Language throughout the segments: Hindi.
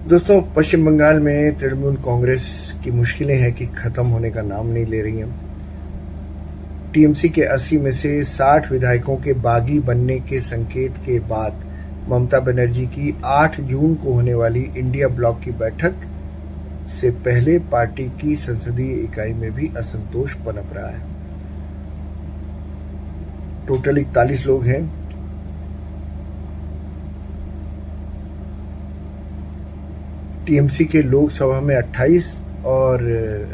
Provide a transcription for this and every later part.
दोस्तों, पश्चिम बंगाल में तृणमूल कांग्रेस की मुश्किलें हैं कि खत्म होने का नाम नहीं ले रही हैं। टीएमसी के 80 में से 60 विधायकों के बागी बनने के संकेत के बाद ममता बनर्जी की 8 जून को होने वाली इंडिया ब्लॉक की बैठक से पहले पार्टी की संसदीय इकाई में भी असंतोष पनप रहा है। टोटल 41 लोग हैं। टीएमसी के लोकसभा में 28 और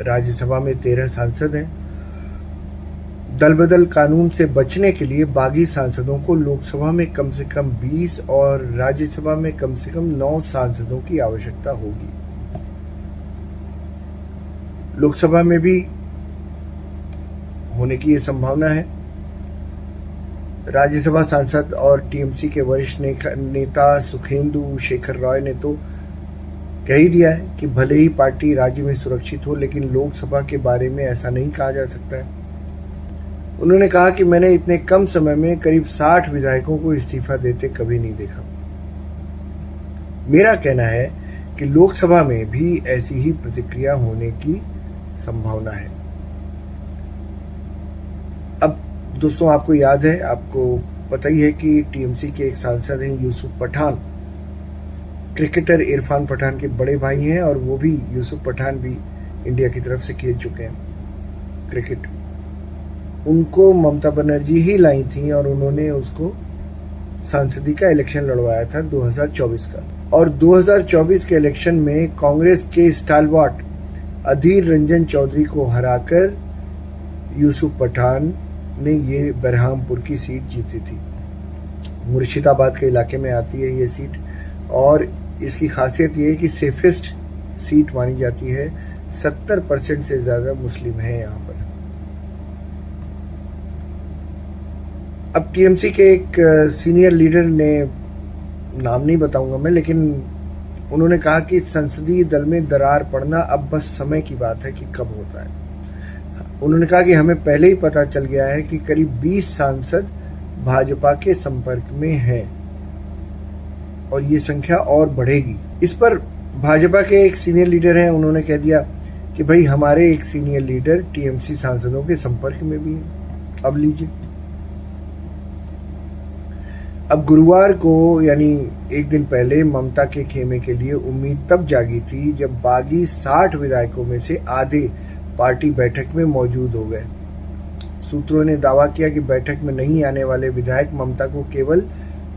राज्यसभा में 13 सांसद हैं। दल बदल कानून से बचने के लिए बागी सांसदों को लोकसभा में कम से कम 20 और राज्यसभा में कम से कम 9 सांसदों की आवश्यकता होगी। लोकसभा में भी होने की ये संभावना है। राज्यसभा सांसद और टीएमसी के वरिष्ठ नेता सुखेंदु शेखर रॉय ने तो कह ही दिया है कि भले ही पार्टी राज्य में सुरक्षित हो, लेकिन लोकसभा के बारे में ऐसा नहीं कहा जा सकता है। उन्होंने कहा कि मैंने इतने कम समय में करीब 60 विधायकों को इस्तीफा देते कभी नहीं देखा। मेरा कहना है कि लोकसभा में भी ऐसी ही प्रतिक्रिया होने की संभावना है। अब दोस्तों, आपको याद है, आपको पता ही है कि टीएमसी के एक सांसद हैं यूसुफ पठान। क्रिकेटर इरफान पठान के बड़े भाई हैं और वो भी, यूसुफ पठान भी इंडिया की तरफ से खेल चुके हैं क्रिकेट। उनको ममता बनर्जी ही लाई थी और उन्होंने उसको सांसदी का इलेक्शन लड़वाया था 2024 का। और 2024 के इलेक्शन में कांग्रेस के स्टालवार्ट अधीर रंजन चौधरी को हराकर यूसुफ पठान ने ये बरहामपुर की सीट जीती थी। मुर्शिदाबाद के इलाके में आती है ये सीट और इसकी खासियत ये है कि सेफेस्ट सीट मानी जाती है। 70% से ज्यादा मुस्लिम हैं यहाँ पर। अब टीएमसी के एक सीनियर लीडर ने, नाम नहीं बताऊंगा मैं, लेकिन उन्होंने कहा कि संसदीय दल में दरार पड़ना अब बस समय की बात है कि कब होता है। उन्होंने कहा कि हमें पहले ही पता चल गया है कि करीब 20 सांसद भाजपा के संपर्क में हैं और ये संख्या और बढ़ेगी। इस पर भाजपा के एक सीनियर लीडर हैं, उन्होंने कह दिया कि भाई हमारे एक सीनियर लीडर टीएमसी सांसदों के संपर्क में भी हैं। अब लीजिए, अब गुरुवार को यानी एक दिन पहले ममता के खेमे के लिए उम्मीद तब जागी थी जब बागी 60 विधायकों में से आधे पार्टी बैठक में मौजूद हो गए। सूत्रों ने दावा किया कि बैठक में नहीं आने वाले विधायक ममता को केवल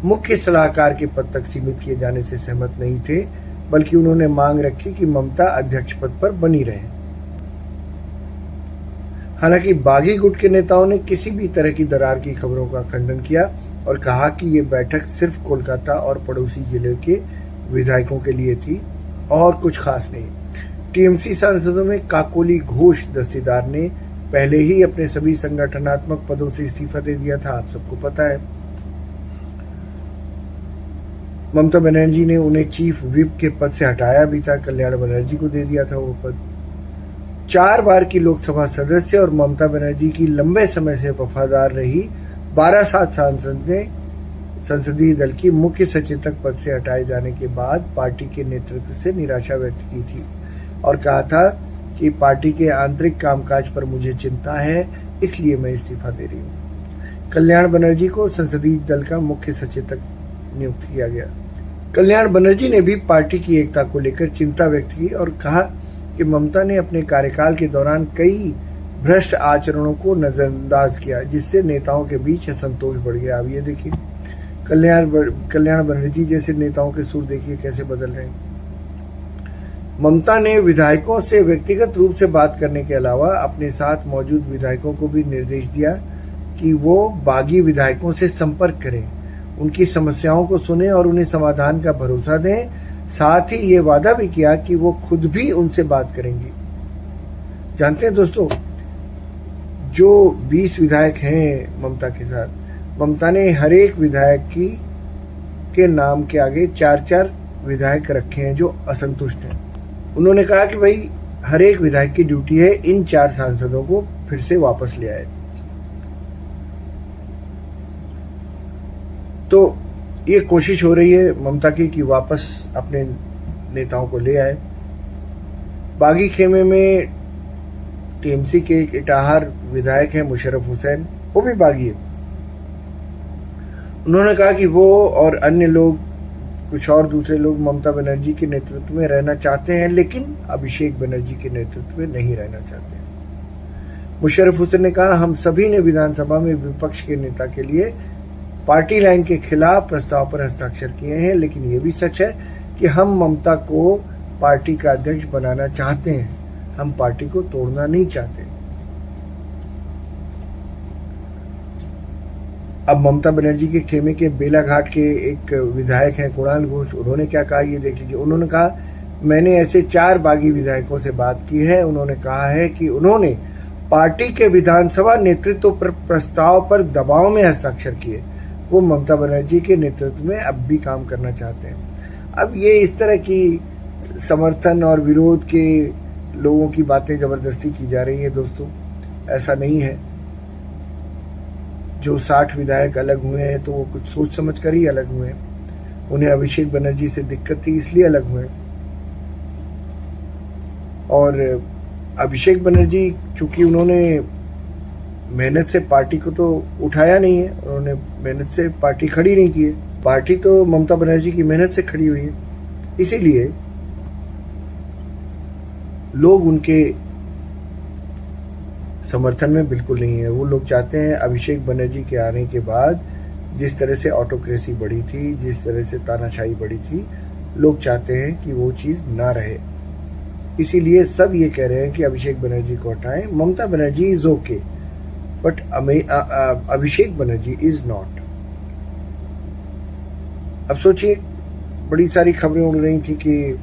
मुख्य सलाहकार के पद तक सीमित किए जाने से सहमत नहीं थे, बल्कि उन्होंने मांग रखी कि ममता अध्यक्ष पद पर बनी रहे। हालांकि बागी गुट के नेताओं ने किसी भी तरह की दरार की खबरों का खंडन किया और कहा कि ये बैठक सिर्फ कोलकाता और पड़ोसी जिले के विधायकों के लिए थी और कुछ खास नहीं। टीएमसी सांसदों में काकोली घोष दस्तीदार ने पहले ही अपने सभी संगठनात्मक पदों से इस्तीफा दे दिया था, आप सबको पता है। ममता बनर्जी ने उन्हें चीफ व्हिप के पद से हटाया भी था, कल्याण बनर्जी को दे दिया था वो पद। 4 बार की लोकसभा सदस्य और ममता बनर्जी की लंबे समय से वफादार रही 12 सांसद ने संसदीय दल की मुख्य सचेतक पद से हटाए जाने के बाद पार्टी के नेतृत्व से निराशा व्यक्त की थी और कहा था कि पार्टी के आंतरिक कामकाज पर मुझे चिंता है, इसलिए मैं इस्तीफा दे रही हूँ। कल्याण बनर्जी को संसदीय दल का मुख्य सचेतक नियुक्त किया गया। कल्याण बनर्जी ने भी पार्टी की एकता को लेकर चिंता व्यक्त की और कहा कि ममता ने अपने कार्यकाल के दौरान कई भ्रष्ट आचरणों को नजरअंदाज किया, जिससे नेताओं के बीच असंतोष बढ़ गया। अब ये देखिए, कल्याण बनर्जी जैसे नेताओं के सुर देखिए कैसे बदल रहे हैं। ममता ने विधायकों से व्यक्तिगत रूप से बात करने के अलावा अपने साथ मौजूद विधायकों को भी निर्देश दिया कि वो बागी विधायकों से संपर्क करें, उनकी समस्याओं को सुने और उन्हें समाधान का भरोसा दें। साथ ही ये वादा भी किया कि वो खुद भी उनसे बात करेंगी। जानते हैं दोस्तों, जो 20 विधायक हैं ममता के साथ, ममता ने हर एक विधायक के नाम के आगे 4-4 विधायक रखे हैं जो असंतुष्ट हैं। उन्होंने कहा कि भाई हर एक विधायक की ड्यूटी है इन 4 सांसदों को फिर से वापस ले आए। तो ये कोशिश हो रही है ममता की कि वापस अपने नेताओं को ले आए। बागी खेमे में टीएमसी के एक इटाहार विधायक हैं मुशर्रफ हुसैन, वो भी बागी है। उन्होंने कहा कि वो और अन्य लोग, कुछ और दूसरे लोग ममता बनर्जी के नेतृत्व में रहना चाहते हैं, लेकिन अभिषेक बनर्जी के नेतृत्व में नहीं रहना चाहते हैं। मुशर्रफ हुसैन ने कहा, हम सभी ने विधानसभा में विपक्ष के नेता के लिए पार्टी लाइन के खिलाफ प्रस्ताव पर हस्ताक्षर किए हैं, लेकिन ये भी सच है कि हम ममता को पार्टी का अध्यक्ष बनाना चाहते हैं, हम पार्टी को तोड़ना नहीं चाहते। अब ममता बनर्जी के खेमे के बेलाघाट के एक विधायक हैं कुणाल घोष, उन्होंने क्या कहा ये देख लीजिए। उन्होंने कहा, मैंने ऐसे 4 बागी विधायकों से बात की है। उन्होंने कहा है कि उन्होंने पार्टी के विधानसभा नेतृत्व पर प्रस्ताव पर दबाव में हस्ताक्षर किए। वो ममता बनर्जी के नेतृत्व में अब भी काम करना चाहते हैं। अब ये इस तरह की समर्थन और विरोध के लोगों की बातें जबरदस्ती की जा रही है दोस्तों, ऐसा नहीं है। जो 60 विधायक अलग हुए हैं तो वो कुछ सोच समझ कर ही अलग हुए हैं। उन्हें अभिषेक बनर्जी से दिक्कत थी इसलिए अलग हुए। और अभिषेक बनर्जी चूंकि उन्होंने मेहनत से पार्टी को तो उठाया नहीं है, उन्होंने मेहनत से पार्टी खड़ी नहीं की है, पार्टी तो ममता बनर्जी की मेहनत से खड़ी हुई है, इसीलिए लोग उनके समर्थन में बिल्कुल नहीं है। वो लोग चाहते हैं अभिषेक बनर्जी के आने के बाद जिस तरह से ऑटोक्रेसी बढ़ी थी, जिस तरह से तानाशाही बढ़ी थी, लोग चाहते हैं कि वो चीज़ ना रहे। इसीलिए सब ये कह रहे हैं कि अभिषेक बनर्जी को हटाएं। Mamata Banerjee is okay, but Abhishek Banerjee is not. अब सोचिए, बड़ी सारी खबरें उड़ रही थी कि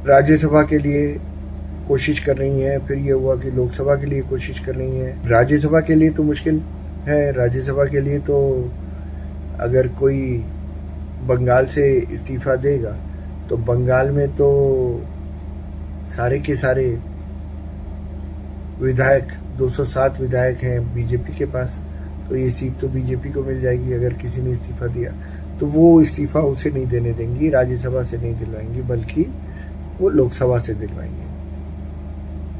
राज्यसभा के लिए कोशिश कर रही हैं, फिर ये हुआ कि लोकसभा के लिए कोशिश कर रही हैं। राज्यसभा के लिए तो मुश्किल है। राज्यसभा के लिए तो अगर कोई बंगाल से इस्तीफा देगा तो बंगाल में तो सारे के सारे विधायक, 207 विधायक हैं बीजेपी के पास, तो ये सीट तो बीजेपी को मिल जाएगी। अगर किसी ने इस्तीफा दिया तो वो इस्तीफा उसे नहीं देने देंगी, राज्यसभा से नहीं दिलवाएंगी, बल्कि वो लोकसभा से दिलवाएंगे।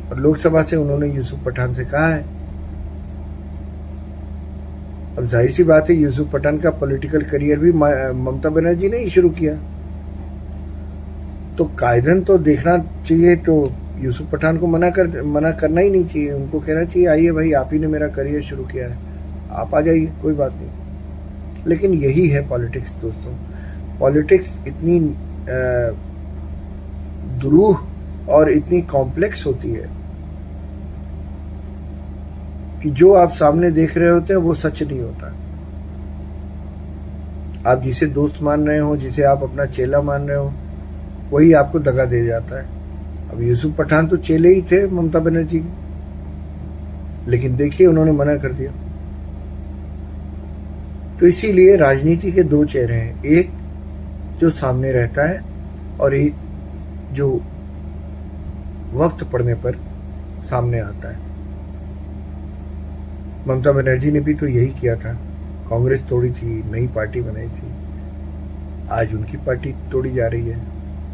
और लोकसभा से उन्होंने यूसुफ पठान से कहा है। अब जाहिर सी बात है, यूसुफ पठान का पॉलिटिकल करियर भी ममता बनर्जी ने ही शुरू किया, तो कायदन तो देखना चाहिए। तो यूसुफ पठान को मना करना ही नहीं चाहिए। उनको कहना चाहिए, आइए भाई, आप ही ने मेरा करियर शुरू किया है, आप आ जाइए, कोई बात नहीं। लेकिन यही है पॉलिटिक्स दोस्तों। पॉलिटिक्स इतनी दुरूह और इतनी कॉम्प्लेक्स होती है कि जो आप सामने देख रहे होते हैं वो सच नहीं होता। आप जिसे दोस्त मान रहे हो, जिसे आप अपना चेला मान रहे हो, वही आपको दगा दे जाता है। अब यूसुफ पठान तो चेले ही थे ममता बनर्जी के, लेकिन देखिए उन्होंने मना कर दिया। तो इसीलिए राजनीति के 2 चेहरे हैं, एक जो सामने रहता है और एक जो वक्त पड़ने पर सामने आता है। ममता बनर्जी ने भी तो यही किया था, कांग्रेस तोड़ी थी, नई पार्टी बनाई थी, आज उनकी पार्टी तोड़ी जा रही है।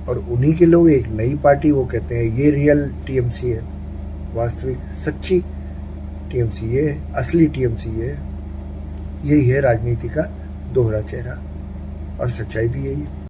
और उन्हीं के लोग एक नई पार्टी, वो कहते हैं ये रियल टीएमसी है, वास्तविक सच्ची टीएमसी ये है, असली टीएमसी ये है। यही है राजनीति का दोहरा चेहरा, और सच्चाई भी यही है।